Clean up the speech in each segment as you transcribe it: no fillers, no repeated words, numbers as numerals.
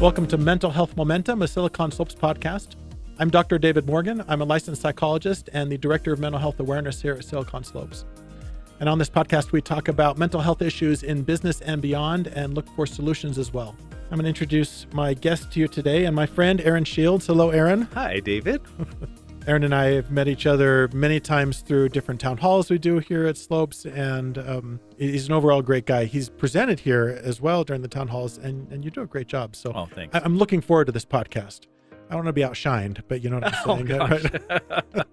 Welcome to Mental Health Momentum, a Silicon Slopes podcast. I'm Dr. David Morgan. I'm a licensed psychologist and the Director of Mental Health Awareness here at Silicon Slopes. And on this podcast, we talk about mental health issues in business and beyond and look for solutions as well. I'm going to introduce my guest to you today and my friend, Aaron Shields. Hello, Aaron. Hi, David. Aaron and I have met each other many times through different town halls we do here at Slopes, and he's an overall great guy. He's presented here as well during the town halls, and you do a great job. So thanks. I'm looking forward to this podcast. I don't want to be outshined, but you know what I'm saying. Right?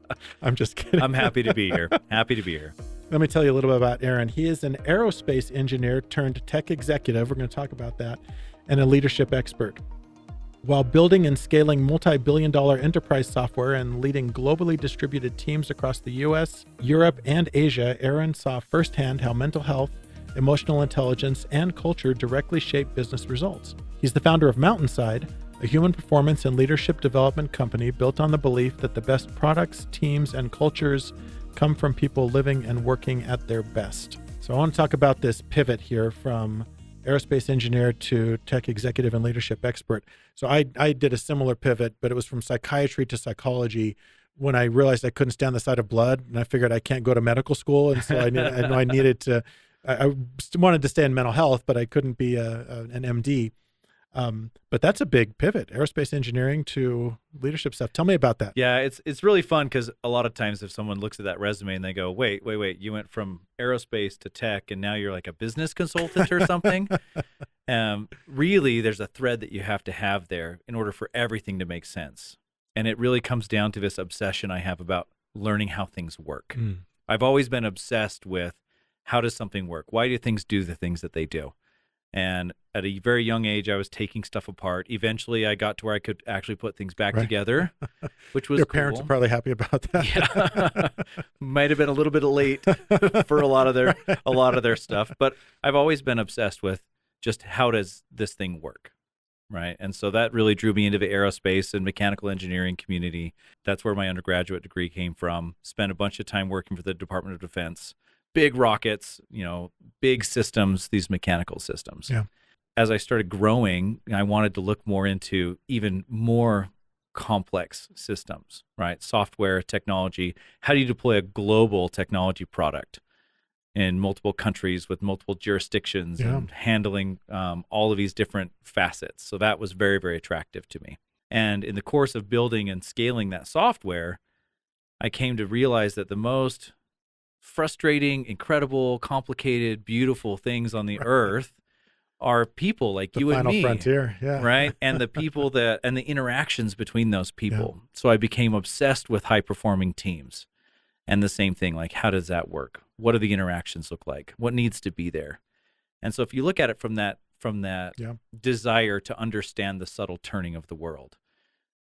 I'm just kidding. I'm happy to be here. Happy to be here. Let me tell you a little bit about Aaron. He is an aerospace engineer turned tech executive. We're going to talk about that, and a leadership expert. While building and scaling multi-billion-dollar enterprise software and leading globally distributed teams across the US, Europe, and Asia, Aaron saw firsthand how mental health, emotional intelligence, and culture directly shape business results. He's the founder of Mountainside, a human performance and leadership development company built on the belief that the best products, teams, and cultures come from people living and working at their best. So I want to talk about this pivot here from aerospace engineer to tech executive and leadership expert. So I did a similar pivot, but it was from psychiatry to psychology when I realized I couldn't stand the sight of blood, and I figured I can't go to medical school, and so I wanted to stay in mental health, but I couldn't be an MD. But that's a big pivot, aerospace engineering to leadership stuff. Tell me about that. Yeah, it's really fun because a lot of times if someone looks at that resume and they go, wait, you went from aerospace to tech and now you're like a business consultant or something. Really, there's a thread that you have to have there in order for everything to make sense. And it really comes down to this obsession I have about learning how things work. I've always been obsessed with how does something work? Why do things do the things that they do? And at a very young age, I was taking stuff apart. Eventually, I got to where I could actually put things back together, which was Your parents are probably happy about that. Yeah, might have been a little bit late for a lot of their stuff, but I've always been obsessed with just how does this thing work, right? And so that really drew me into the aerospace and mechanical engineering community. That's where my undergraduate degree came from. Spent a bunch of time working for the Department of Defense. Big rockets, big systems, these mechanical systems. Yeah. As I started growing, I wanted to look more into even more complex systems, right? Software, technology. How do you deploy a global technology product in multiple countries with multiple jurisdictions and handling all of these different facets? So that was very, very attractive to me. And in the course of building and scaling that software, I came to realize that the most frustrating, incredible, complicated, beautiful things on the earth are people like you and me. The final frontier, yeah. Right? And the people and the interactions between those people. Yeah. So I became obsessed with high-performing teams. And the same thing, like, how does that work? What do the interactions look like? What needs to be there? And so if you look at it from that desire to understand the subtle turning of the world,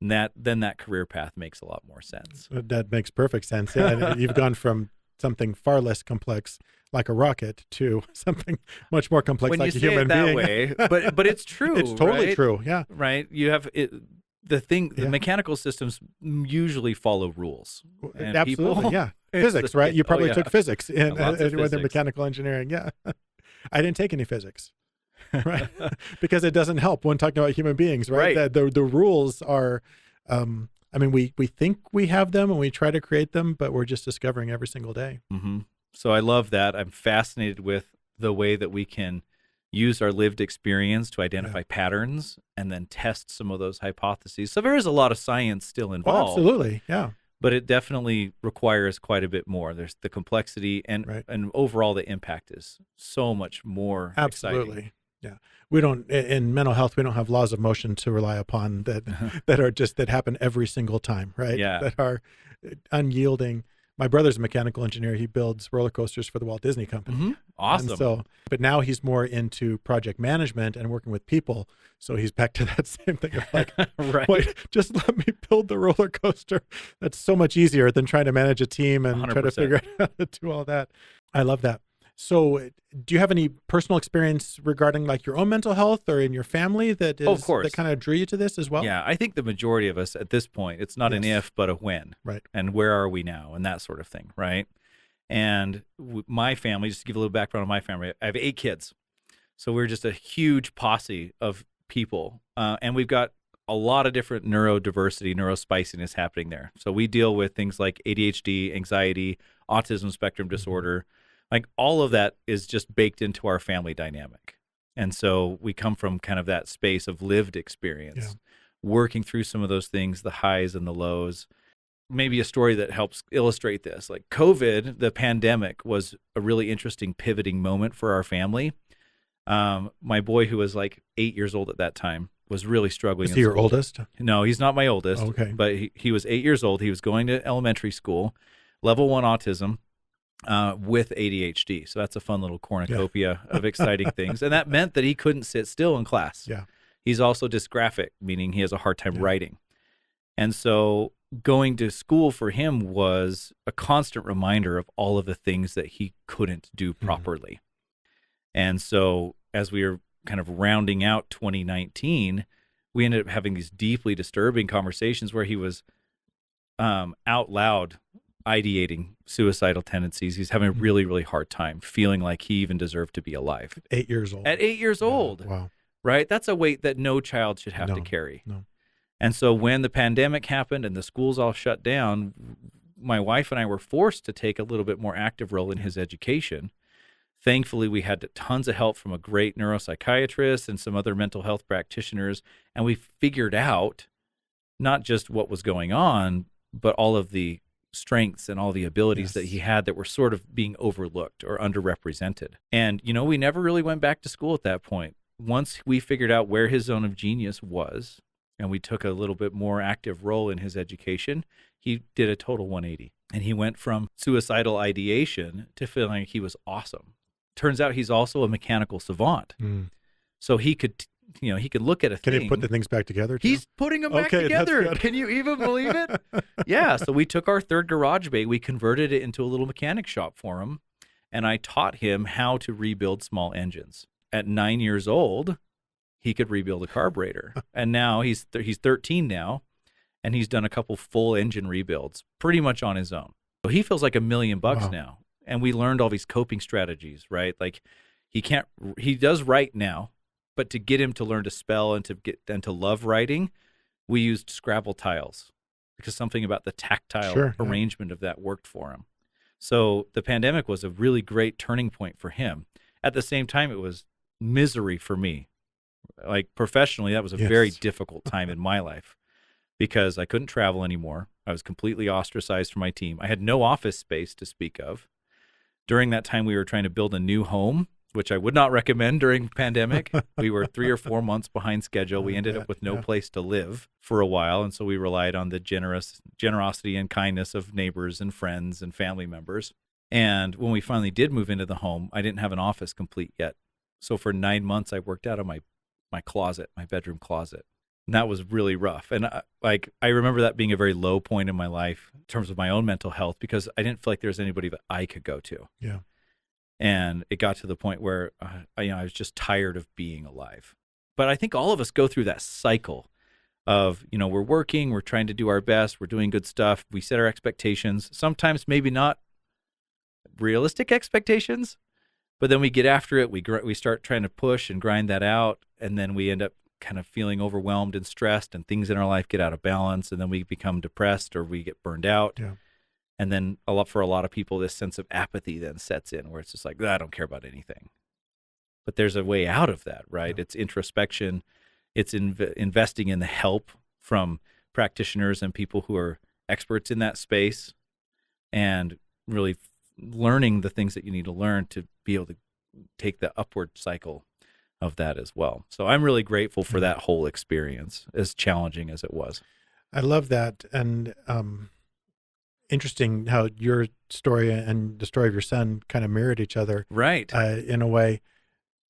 then that career path makes a lot more sense. That makes perfect sense. Yeah, and you've gone from something far less complex like a rocket to something much more complex like a human being. When you say it that way, but it's true. It's totally right? true. Yeah. Right. You have the mechanical systems usually follow rules. And absolutely. Yeah. Physics, right? You probably took physics in mechanical engineering. Yeah. I didn't take any physics. Right. Because it doesn't help when talking about human beings, right? That the rules are we think we have them and we try to create them, but we're just discovering every single day. Mm-hmm. So I love that. I'm fascinated with the way that we can use our lived experience to identify patterns and then test some of those hypotheses. So there is a lot of science still involved. Oh, absolutely, yeah. But it definitely requires quite a bit more. There's the complexity and overall the impact is so much more absolutely. Exciting. Yeah. We don't, in mental health, we don't have laws of motion to rely upon that happen every single time, right? Yeah. That are unyielding. My brother's a mechanical engineer. He builds roller coasters for the Walt Disney Company. Mm-hmm. Awesome. And but now he's more into project management and working with people. So he's back to that same thing of like, wait, just let me build the roller coaster. That's so much easier than trying to manage a team and 100%. Try to figure out how to do all that. I love that. So do you have any personal experience regarding like your own mental health or in your family that is, of course, that kind of drew you to this as well? Yeah, I think the majority of us at this point, it's not an if, but a when. Right. And where are we now and that sort of thing, right? And my family, just to give a little background on my family, I have 8 kids. So we're just a huge posse of people, and we've got a lot of different neurodiversity, neurospiciness happening there. So we deal with things like ADHD, anxiety, autism spectrum disorder. Like all of that is just baked into our family dynamic. And so we come from kind of that space of lived experience, working through some of those things, the highs and the lows. Maybe a story that helps illustrate this, like COVID, the pandemic, was a really interesting pivoting moment for our family. My boy, who was like 8 years old at that time, was really struggling. Is he your oldest? No, he's not my oldest. Okay. But he was 8 years old. He was going to elementary school, level 1 autism, with ADHD. So that's a fun little cornucopia of exciting things. And that meant that he couldn't sit still in class. Yeah. He's also dysgraphic, meaning he has a hard time writing. And so going to school for him was a constant reminder of all of the things that he couldn't do properly. And so as we were kind of rounding out 2019, we ended up having these deeply disturbing conversations where he was out loud ideating suicidal tendencies. He's having a really, really hard time feeling like he even deserved to be alive. 8 years old. At 8 years old. Wow. Right? That's a weight that no child should have to carry. No. And so when the pandemic happened and the schools all shut down, my wife and I were forced to take a little bit more active role in his education. Thankfully, we had tons of help from a great neuropsychiatrist and some other mental health practitioners, and we figured out not just what was going on, but all of the strengths and all the abilities that he had that were sort of being overlooked or underrepresented. And, you know, we never really went back to school at that point. Once we figured out where his zone of genius was, and we took a little bit more active role in his education, he did a total 180. And he went from suicidal ideation to feeling like he was awesome. Turns out he's also a mechanical savant. So he could, you know, he could look at a thing. Can he put the things back together too? He's putting them back together. Can you even believe it? Yeah. So we took our third garage bay, we converted it into a little mechanic shop for him, and I taught him how to rebuild small engines. At 9 years old, he could rebuild a carburetor. And now he's 13 now, and he's done a couple full engine rebuilds pretty much on his own. So he feels like $1 million now. And we learned all these coping strategies, right? Like he does write now, but to get him to learn to spell and to love writing, we used Scrabble tiles because something about the tactile arrangement of that worked for him. So the pandemic was a really great turning point for him. At the same time, it was misery for me. Like professionally, that was a very difficult time in my life because I couldn't travel anymore. I was completely ostracized from my team. I had no office space to speak of. During that time, we were trying to build a new home, which I would not recommend during pandemic. We were 3 or 4 months behind schedule. We ended up with no place to live for a while. And so we relied on the generosity and kindness of neighbors and friends and family members. And when we finally did move into the home, I didn't have an office complete yet. So for 9 months, I worked out of my closet, my bedroom closet. And that was really rough. And I remember that being a very low point in my life in terms of my own mental health because I didn't feel like there was anybody that I could go to. Yeah. And it got to the point where I was just tired of being alive. But I think all of us go through that cycle of, you know, we're working, we're trying to do our best, we're doing good stuff, we set our expectations, sometimes maybe not realistic expectations, but then we get after it, we start trying to push and grind that out, and then we end up kind of feeling overwhelmed and stressed, and things in our life get out of balance, and then we become depressed or we get burned out. Yeah. And then for a lot of people, this sense of apathy then sets in where it's just like, I don't care about anything. But there's a way out of that, right? Yeah. It's introspection. It's investing in the help from practitioners and people who are experts in that space and really learning the things that you need to learn to be able to take the upward cycle of that as well. So I'm really grateful for that whole experience, as challenging as it was. I love that. And interesting how your story and the story of your son kind of mirrored each other. Right. In a way.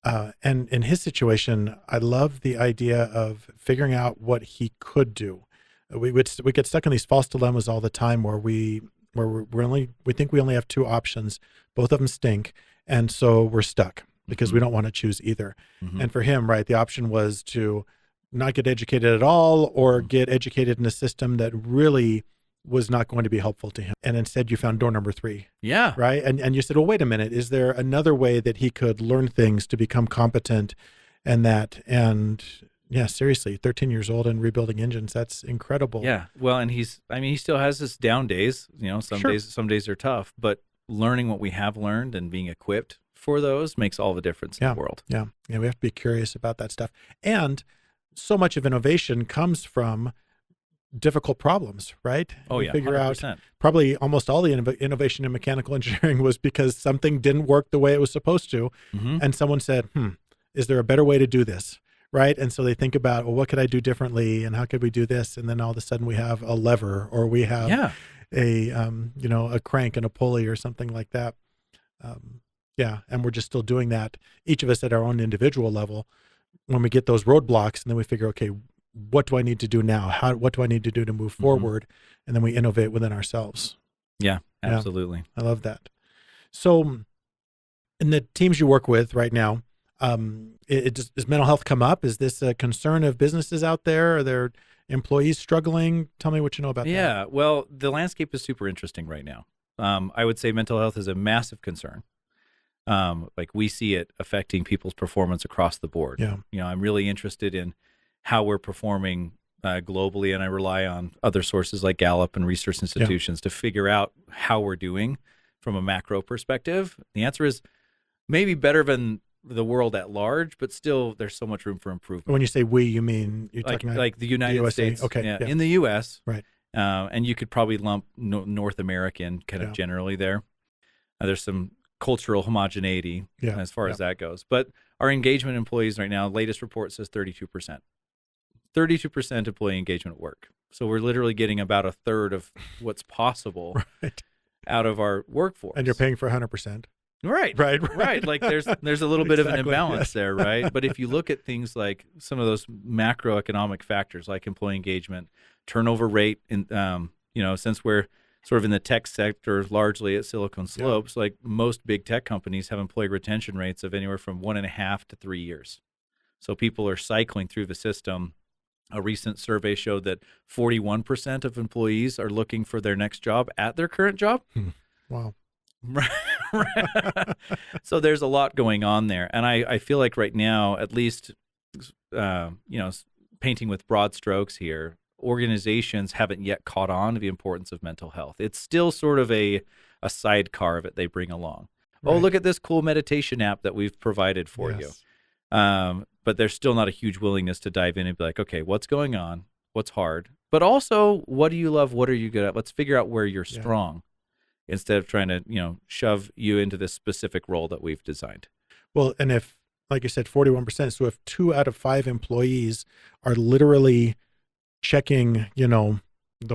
And in his situation, I love the idea of figuring out what he could do. We get stuck in these false dilemmas all the time where we think we only have 2 options. Both of them stink. And so we're stuck because we don't want to choose either. And for him, right, the option was to not get educated at all or get educated in a system that really was not going to be helpful to him. And instead you found door number 3. Yeah. Right. And you said, well, wait a minute, is there another way that he could learn things to become competent and Yeah, seriously, 13 years old and rebuilding engines. That's incredible. Yeah. Well, and he still has his down days. Some Sure. days are tough, but learning what we have learned and being equipped for those makes all the difference in the world. Yeah. We have to be curious about that stuff. And so much of innovation comes from difficult problems, right? Oh, You yeah. figure 100%. out probably almost all the innovation in mechanical engineering was because something didn't work the way it was supposed to. Mm-hmm. And someone said, is there a better way to do this? Right. And so they think about, well, what could I do differently? And how could we do this? And then all of a sudden we have a lever, or we have a crank and a pulley or something like that. And we're just still doing that, each of us at our own individual level, when we get those roadblocks, and then we figure, okay, what do I need to do now? What do I need to do to move forward? And then we innovate within ourselves. Yeah, absolutely. I love that. So in the teams you work with right now, does mental health come up? Is this a concern of businesses out there? Are there employees struggling? Tell me what you know about that. Yeah, well, the landscape is super interesting right now. I would say mental health is a massive concern. We see it affecting people's performance across the board. Yeah. I'm really interested in how we're performing globally, and I rely on other sources like Gallup and research institutions to figure out how we're doing from a macro perspective. The answer is maybe better than the world at large, but still there's so much room for improvement. When you say we, you mean you're talking about like the United USA? States. Okay. Yeah, in the U.S. Right. And you could probably lump North American kind of generally there. There's some cultural homogeneity as far as that goes. But our engagement employees right now, latest report says 32%. 32% employee engagement at work. So we're literally getting about a third of what's possible out of our workforce. And you're paying for 100%. Right. Like there's a little bit of an imbalance there, right? But if you look at things like some of those macroeconomic factors, like employee engagement, turnover rate, in since we're sort of in the tech sector, largely at Silicon Slopes, like most big tech companies have employee retention rates of anywhere from 1.5 to 3 years. So people are cycling through the system. A recent survey showed that 41% of employees are looking for their next job at their current job. Wow. Right. So there's a lot going on there. And I feel like right now, at least, painting with broad strokes here, organizations haven't yet caught on to the importance of mental health. It's still sort of a sidecar that they bring along. Right. Oh, look at this cool meditation app that we've provided for you. But there's still not a huge willingness to dive in and be like, okay, what's going on? What's hard? But also, what do you love? What are you good at? Let's figure out where you're strong instead of trying to, shove you into this specific role that we've designed. Well, and if, like you said, 41%, so if 2 out of 5 employees are literally checking, the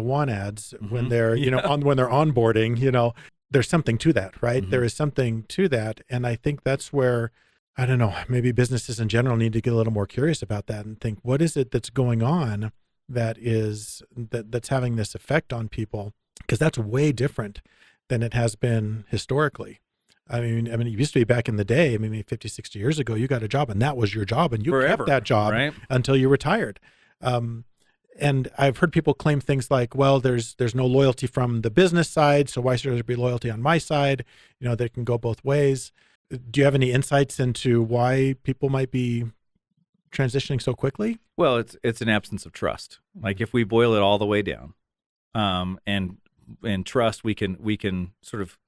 want ads when they're, when they're onboarding, there's something to that, right? There is something to that. And I think that's where, I don't know, maybe businesses in general need to get a little more curious about that and think, what is it that's going on that's having this effect on people? Because that's way different than it has been historically. I mean, it used to be back in the day, 50, 60 years ago, you got a job and that was your job and you kept that job until you retired. And I've heard people claim things like, well, there's no loyalty from the business side, so why should there be loyalty on my side? They can go both ways. Do you have any insights into why people might be transitioning so quickly? Well, it's an absence of trust. Like if we boil it all the way down, and trust, we can sort of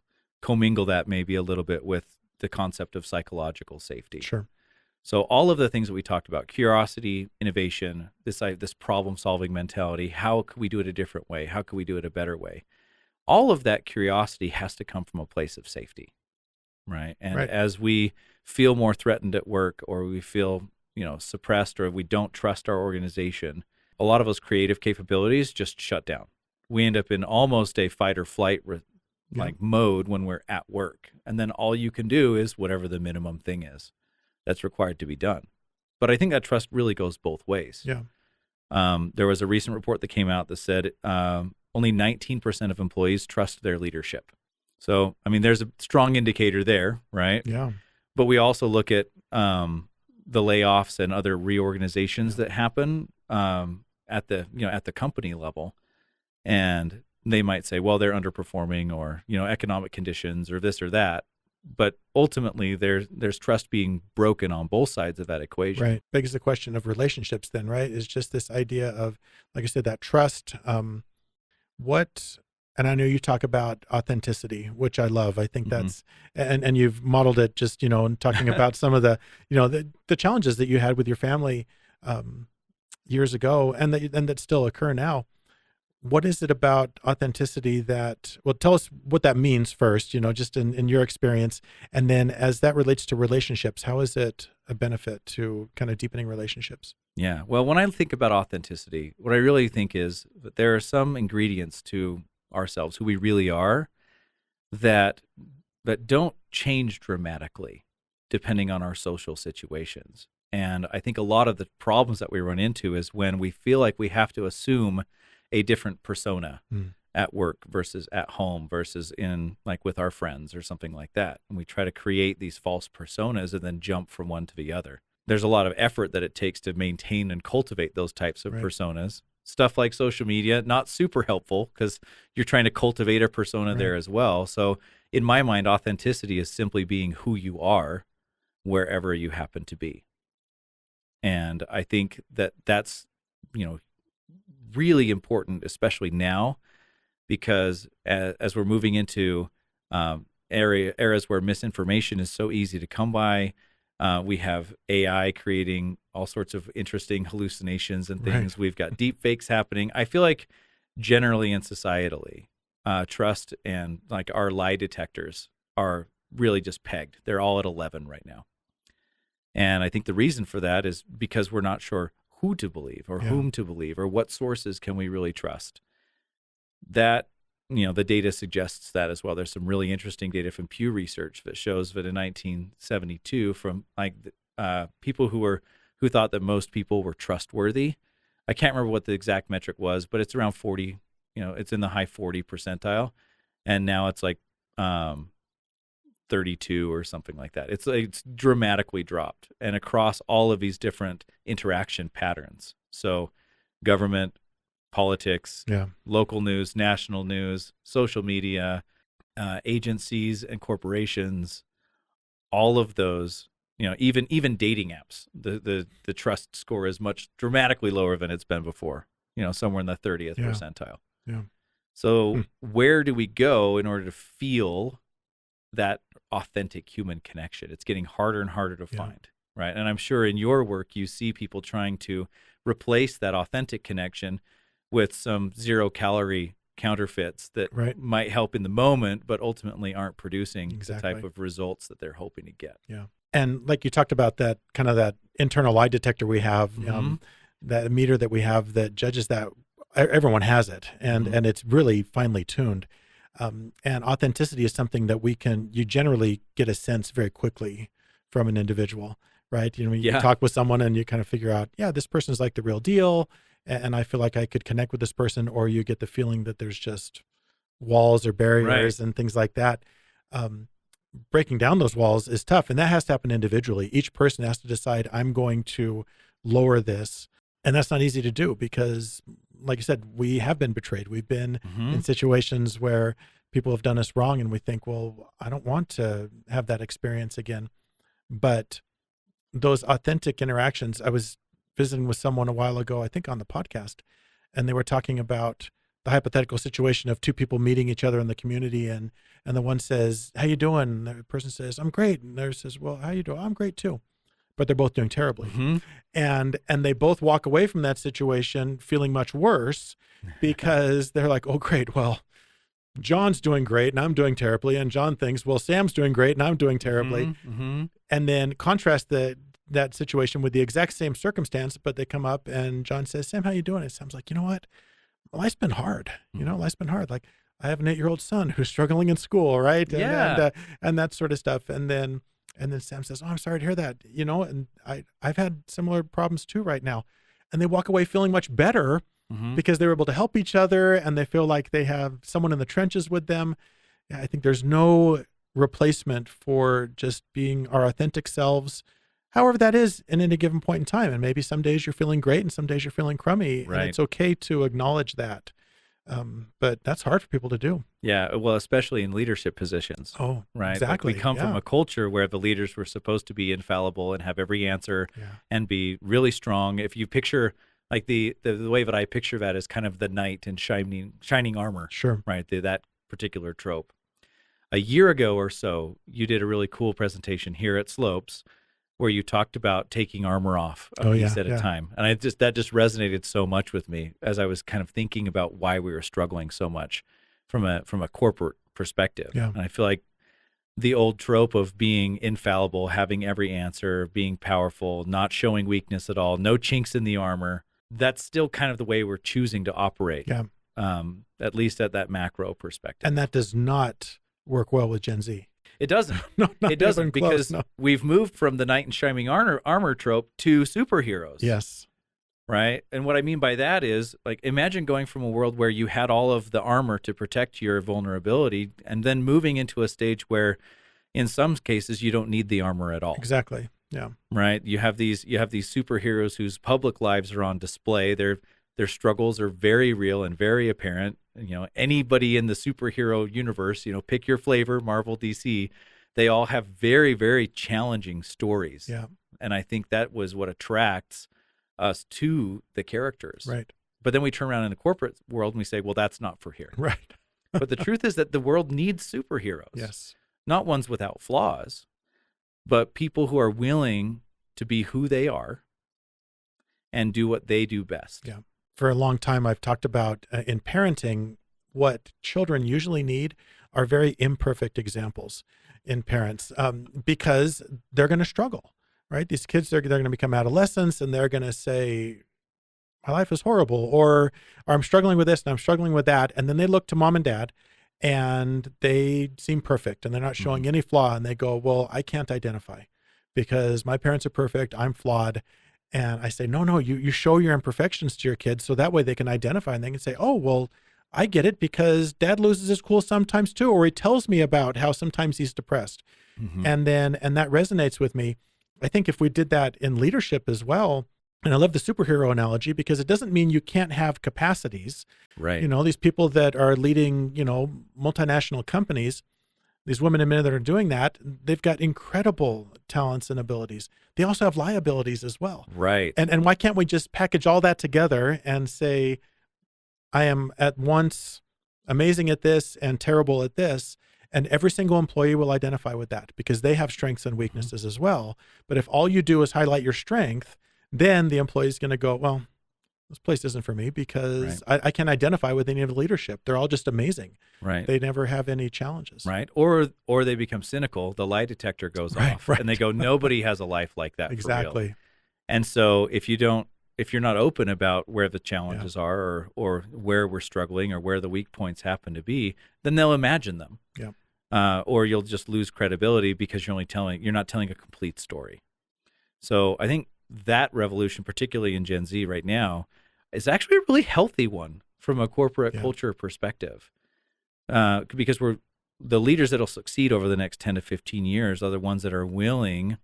commingle that maybe a little bit with the concept of psychological safety. Sure. So all of the things that we talked about, curiosity, innovation, this problem-solving mentality, how could we do it a different way? How could we do it a better way? All of that curiosity has to come from a place of safety, right? And as we feel more threatened at work, or we feel, suppressed, or we don't trust our organization, a lot of those creative capabilities just shut down. We end up in almost a fight or flight mode when we're at work. And then all you can do is whatever the minimum thing is that's required to be done. But I think that trust really goes both ways. Yeah. There was a recent report that came out that said only 19% of employees trust their leadership. So, there's a strong indicator there, right? Yeah. But we also look at the layoffs and other reorganizations that happen at the company level. And they might say, well, they're underperforming, or, economic conditions, or this or that. but ultimately there's trust being broken on both sides of that equation. Right. Begs the question of relationships then, right? Is just this idea of, like I said, that trust. And I know you talk about authenticity, which I love. I think that's, and you've modeled it just, in talking about some of the, the challenges that you had with your family years ago and that still occur now. What is it about authenticity well, tell us what that means first, just in your experience. And then as that relates to relationships, how is it a benefit to kind of deepening relationships? Yeah. Well, when I think about authenticity, what I really think is that there are some ingredients to ourselves, who we really are, that don't change dramatically depending on our social situations. And I think a lot of the problems that we run into is when we feel like we have to assume a different persona at work versus at home versus in like with our friends or something like that. And we try to create these false personas and then jump from one to the other. There's a lot of effort that it takes to maintain and cultivate those types of personas. Stuff like social media, not super helpful because you're trying to cultivate a persona there as well. So in my mind, authenticity is simply being who you are wherever you happen to be. And I think that that's, really important, especially now, because as we're moving into eras where misinformation is so easy to come by, we have AI creating all sorts of interesting hallucinations and things. We've got deep fakes happening. I feel like generally and societally, trust and like our lie detectors are really just pegged. They're all at 11 right now. And I think the reason for that is because we're not sure who to believe or whom to believe or what sources can we really trust. That, the data suggests that as well. There's some really interesting data from Pew Research that shows that in 1972 from people who thought that most people were trustworthy. I can't remember what the exact metric was, but it's around 40, it's in the high 40 percentile. And now it's like 32 or something like that. It's dramatically dropped, and across all of these different interaction patterns. So government, politics, local news, national news, social media, agencies and corporations, all of those, even dating apps, the trust score is much dramatically lower than it's been before, somewhere in the 30th percentile. Yeah. So where do we go in order to feel that authentic human connection? It's getting harder and harder to find, right? And I'm sure in your work, you see people trying to replace that authentic connection with some 0-calorie counterfeits that might help in the moment, but ultimately aren't producing the type of results that they're hoping to get. Yeah. And like you talked about that kind of that internal lie detector we have, that meter that we have that judges that. Everyone has it, and it's really finely tuned. And authenticity is something that you generally get a sense very quickly from an individual, right? You talk with someone and you kind of figure out, this person's like the real deal, and I feel like I could connect with this person, or you get the feeling that there's just walls or barriers and things like that. Breaking down those walls is tough, and that has to happen individually. Each person has to decide, I'm going to lower this, and that's not easy to do because, like you said, we have been betrayed. We've been in situations where people have done us wrong, and we think, well, I don't want to have that experience again. But those authentic interactions, I was visiting with someone a while ago, I think on the podcast, and they were talking about the hypothetical situation of two people meeting each other in the community, and the one says, how you doing? And the person says, I'm great. And the other says, well, how you doing? I'm great too. But they're both doing terribly. And they both walk away from that situation feeling much worse because they're like, oh, great. Well, John's doing great and I'm doing terribly. And John thinks, well, Sam's doing great and I'm doing terribly. And then contrast that situation with the exact same circumstance, but they come up and John says, Sam, how you doing? And Sam's like, you know what? Life's been hard. Life's been hard. Like, I have an 8-year-old son who's struggling in school, right? And that sort of stuff. And then Sam says, oh, I'm sorry to hear that, and I've had similar problems too right now. And they walk away feeling much better because they were able to help each other and they feel like they have someone in the trenches with them. I think there's no replacement for just being our authentic selves, however that is in any given point in time. And maybe some days you're feeling great and some days you're feeling crummy. And it's okay to acknowledge that. But that's hard for people to do. Yeah, well, especially in leadership positions, Oh, right? exactly. Like we come from Yeah. a culture where the leaders were supposed to be infallible and have every answer Yeah. and be really strong. If you picture like the way that I picture that is kind of the knight in shining armor, Sure. right? That particular trope. A year ago or so, you did a really cool presentation here at Slopes where you talked about taking armor off a Oh, piece yeah, at a yeah. time. And that just resonated so much with me as I was kind of thinking about why we were struggling so much from a corporate perspective. Yeah. And I feel like the old trope of being infallible, having every answer, being powerful, not showing weakness at all, no chinks in the armor, that's still kind of the way we're choosing to operate. Yeah. At least at that macro perspective. And that does not work well with Gen Z. It doesn't. No, not It doesn't even close, because no. we've moved from the knight in shining armor trope to superheroes. Yes. Right. And what I mean by that is, like, imagine going from a world where you had all of the armor to protect your vulnerability and then moving into a stage where in some cases you don't need the armor at all. Exactly. Yeah. Right. You have these superheroes whose public lives are on display. Their struggles are very real and very apparent. You know, anybody in the superhero universe, you know, pick your flavor, Marvel, DC, they all have very, very challenging stories. Yeah. And I think that was what attracts us to the characters. Right. But then we turn around in the corporate world and we say, well, that's not for here. Right. But the truth is that the world needs superheroes. Yes. Not ones without flaws, but people who are willing to be who they are and do what they do best. Yeah. For a long time, I've talked about in parenting, what children usually need are very imperfect examples in parents, because they're going to struggle, right? These kids, they're going to become adolescents and they're going to say, my life is horrible, or I'm struggling with this and I'm struggling with that. And then they look to mom and dad and they seem perfect and they're not showing any flaw. And they go, well, I can't identify because my parents are perfect. I'm flawed. And I say, no, you show your imperfections to your kids so that way they can identify and they can say, oh, well, I get it because dad loses his cool sometimes too, or he tells me about how sometimes he's depressed. Mm-hmm. And that resonates with me. I think if we did that in leadership as well, and I love the superhero analogy because it doesn't mean you can't have capacities. Right. You know, these people that are leading, you know, multinational companies, these women and men that are doing that, they've got incredible talents and abilities. They also have liabilities as well. Right. And why can't we just package all that together and say, I am at once amazing at this and terrible at this, and every single employee will identify with that because they have strengths and weaknesses as well. But if all you do is highlight your strength, then the employee is going to go, well, this place isn't for me because I can't identify with any of the leadership. They're all just amazing. Right. They never have any challenges. Right. Or they become cynical. The lie detector goes off and they go, nobody has a life like that. Exactly. For real. And so if you're not open about where the challenges are or where we're struggling or where the weak points happen to be, then they'll imagine them. Yeah. Or you'll just lose credibility because you're not telling a complete story. So I think that revolution, particularly in Gen Z right now, is actually a really healthy one from a corporate culture perspective. Because the leaders that'll succeed over the next 10 to 15 years are the ones that are willing,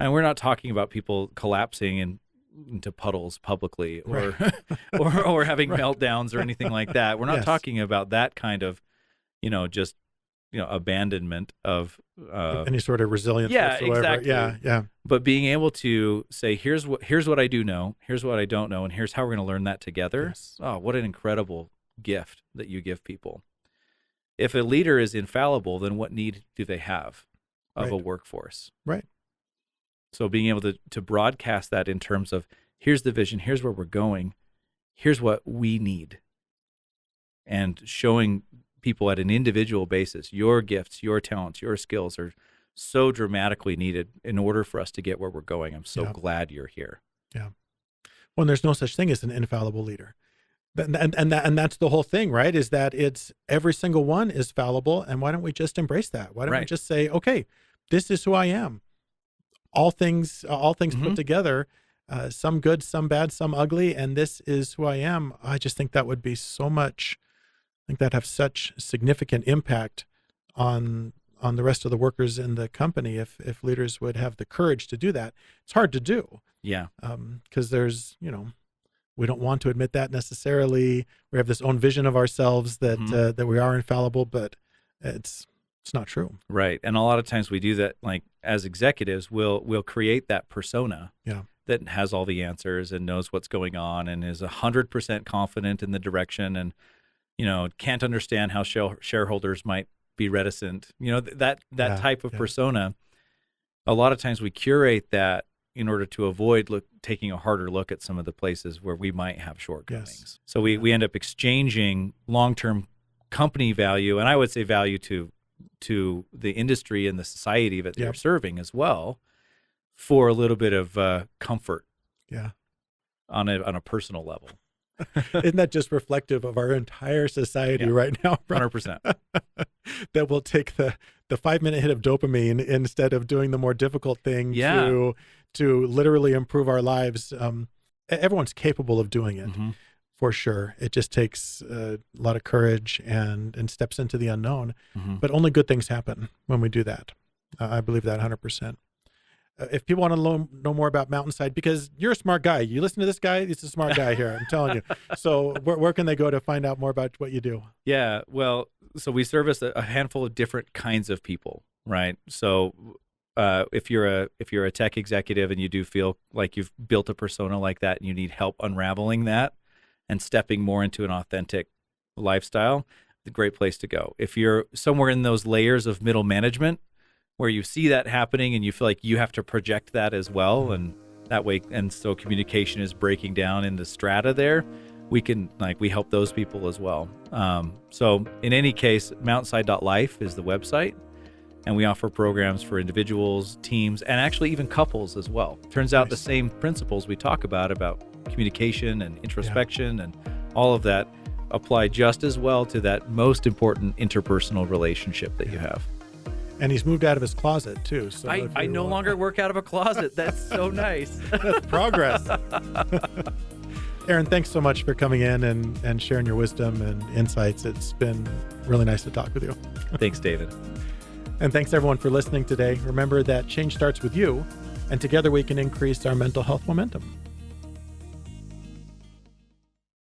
and we're not talking about people collapsing into puddles publicly or or having meltdowns or anything like that. We're not talking about that kind of, just abandonment of any sort of resilience whatsoever. Exactly. Yeah. But being able to say, here's what I do know, here's what I don't know, and here's how we're going to learn that together. Yes. Oh, what an incredible gift that you give people. If a leader is infallible, then what need do they have of a workforce? Right. So being able to broadcast that in terms of, here's the vision, here's where we're going, here's what we need, and showing people at an individual basis, your gifts, your talents, your skills are so dramatically needed in order for us to get where we're going. I'm so glad you're here. Yeah. Well, there's no such thing as an infallible leader. And that's the whole thing, right? Is that it's every single one is fallible. And why don't we just embrace that? Why don't we just say, okay, this is who I am. All things put together, some good, some bad, some ugly. And this is who I am. I just think that would be so much, I think that'd have such significant impact on the rest of the workers in the company if leaders would have the courage to do that. It's hard to do. Yeah. Because there's, We don't want to admit that necessarily. We have this own vision of ourselves that that we are infallible, but it's not true. Right. And a lot of times we do that, like as executives, we'll create that persona that has all the answers and knows what's going on and is 100% confident in the direction and, can't understand how shareholders might be reticent. That type of persona, a lot of times we curate that in order to avoid taking a harder look at some of the places where we might have shortcomings. Yes. So we end up exchanging long-term company value, and I would say value to the industry and the society that they're serving as well, for a little bit of comfort. Yeah. On a personal level. Isn't that just reflective of our entire society right now? 100%. That will take the 5-minute hit of dopamine instead of doing the more difficult thing to literally improve our lives. Everyone's capable of doing it, for sure. It just takes a lot of courage and steps into the unknown. But only good things happen when we do that. I believe that 100%. If people want to know more about Mountainside, because you're a smart guy, you listen to this guy, he's a smart guy here, I'm telling you. So where can they go to find out more about what you do? Yeah, well, so we service a handful of different kinds of people, right? So if you're a tech executive and you do feel like you've built a persona like that and you need help unraveling that and stepping more into an authentic lifestyle, it's a great place to go. If you're somewhere in those layers of middle management, where you see that happening and you feel like you have to project that as well, and that way, and so communication is breaking down in the strata there, we help those people as well. So in any case, mountainside.life is the website, and we offer programs for individuals, teams, and actually even couples as well. Turns out the same principles we talk about communication and introspection and all of that apply just as well to that most important interpersonal relationship that you have. And he's moved out of his closet too. So I no longer work out of a closet. That's so nice. That's progress. Aaron, thanks so much for coming in and sharing your wisdom and insights. It's been really nice to talk with you. Thanks, David. And thanks everyone for listening today. Remember that change starts with you, and together we can increase our mental health momentum.